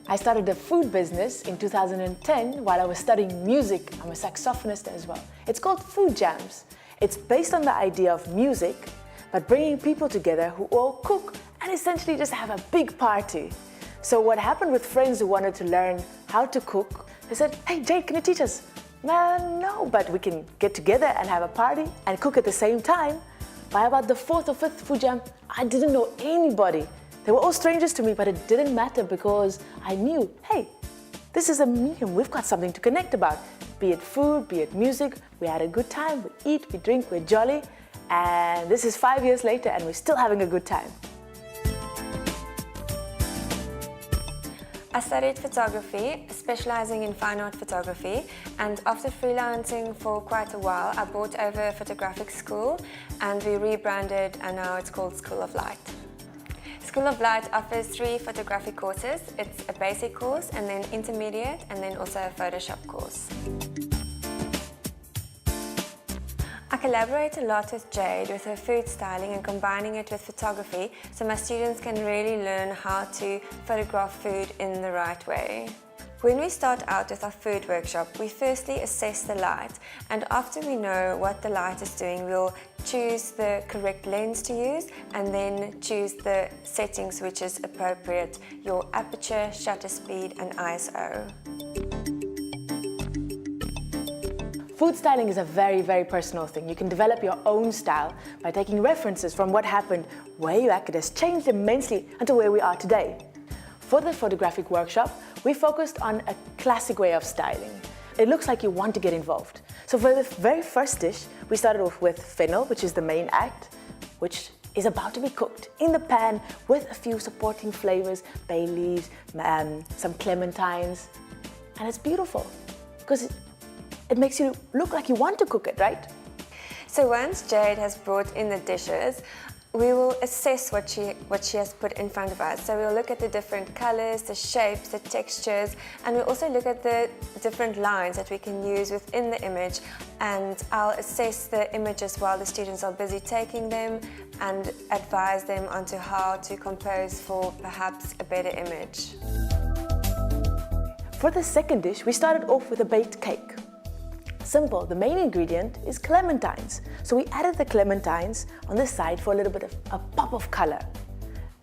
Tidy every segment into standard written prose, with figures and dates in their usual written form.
I started a food business in 2010 while I was studying music. I'm a saxophonist as well. It's called Food Jams. It's based on the idea of music, but bringing people together who all cook and essentially just have a big party. So what happened with friends who wanted to learn how to cook, they said, "Hey Jade, can you teach us?" No, but we can get together and have a party and cook at the same time. By about the 4th or 5th Food Jam, I didn't know anybody. They were all strangers to me, but it didn't matter because I knew, hey, this is a medium, we've got something to connect about. Be it food, be it music, we had a good time, we eat, we drink, we're jolly. And this is 5 years later and we're still having a good time. I studied photography, specializing in fine art photography, and after freelancing for quite a while, I bought over a photographic school and we rebranded and now it's called School of Light. School of Light offers 3 photography courses. It's a basic course and then intermediate and then also a Photoshop course. I collaborate a lot with Jade with her food styling and combining it with photography so my students can really learn how to photograph food in the right way. When we start out with our food workshop, we firstly assess the light, and after we know what the light is doing, we'll choose the correct lens to use and then choose the settings which is appropriate, your aperture, shutter speed and ISO. Food styling is a very, very personal thing. You can develop your own style by taking references from what happened way back. It has changed immensely until where we are today. For the photographic workshop, we focused on a classic way of styling. It looks like you want to get involved. So for the very first dish, we started off with fennel, which is the main act, which is about to be cooked in the pan with a few supporting flavors, bay leaves, some clementines, and it's beautiful because it makes you look like you want to cook it, right? So once Jade has brought in the dishes, we will assess what she has put in front of us. So we'll look at the different colors, the shapes, the textures, and we'll also look at the different lines that we can use within the image, and I'll assess the images while the students are busy taking them and advise them onto how to compose for perhaps a better image. For the second dish, we started off with a baked cake. Simple, the main ingredient is clementines. So we added the clementines on the side for a little bit of a pop of color.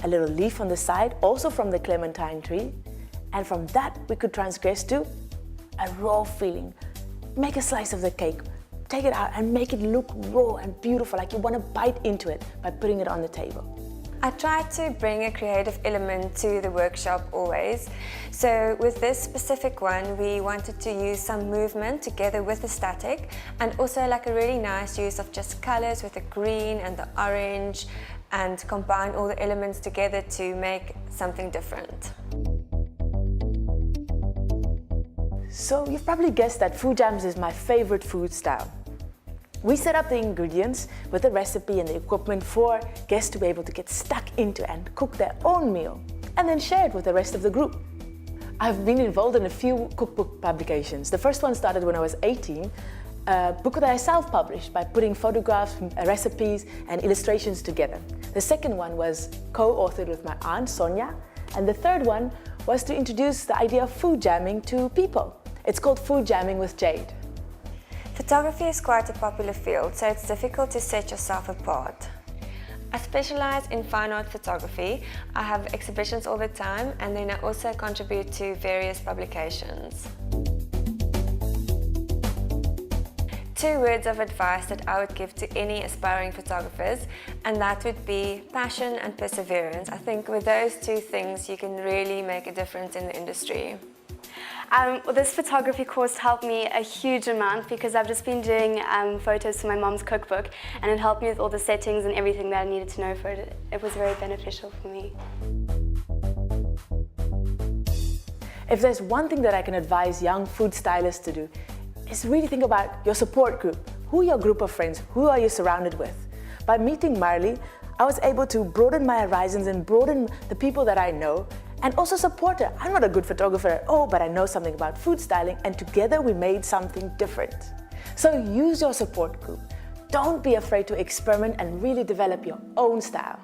A little leaf on the side, also from the clementine tree. And from that, we could transgress to a raw feeling. Make a slice of the cake, take it out and make it look raw and beautiful, like you want to bite into it by putting it on the table. I try to bring a creative element to the workshop always. So with this specific one, we wanted to use some movement together with the static, and also like a really nice use of just colors with the green and the orange, and combine all the elements together to make something different. So you've probably guessed that Food Jams is my favorite food style. We set up the ingredients with the recipe and the equipment for guests to be able to get stuck into and cook their own meal, and then share it with the rest of the group. I've been involved in a few cookbook publications. The first one started when I was 18, a book that I self-published by putting photographs, recipes and illustrations together. The second one was co-authored with my aunt, Sonia, and the third one was to introduce the idea of food jamming to people. It's called Food Jamming with Jade. Photography is quite a popular field, so it's difficult to set yourself apart. I specialize in fine art photography. I have exhibitions all the time, and then I also contribute to various publications. 2 words of advice that I would give to any aspiring photographers, and that would be passion and perseverance. I think with those 2 things you can really make a difference in the industry. Well, this photography course helped me a huge amount because I've just been doing photos for my mom's cookbook, and it helped me with all the settings and everything that I needed to know for it. It was very beneficial for me. If there's one thing that I can advise young food stylists to do, is really think about your support group. Who are your group of friends? Who are you surrounded with? By meeting Marley, I was able to broaden my horizons and broaden the people that I know, and also support her. I'm not a good photographer at all, but I know something about food styling, and together we made something different. So use your support group. Don't be afraid to experiment and really develop your own style.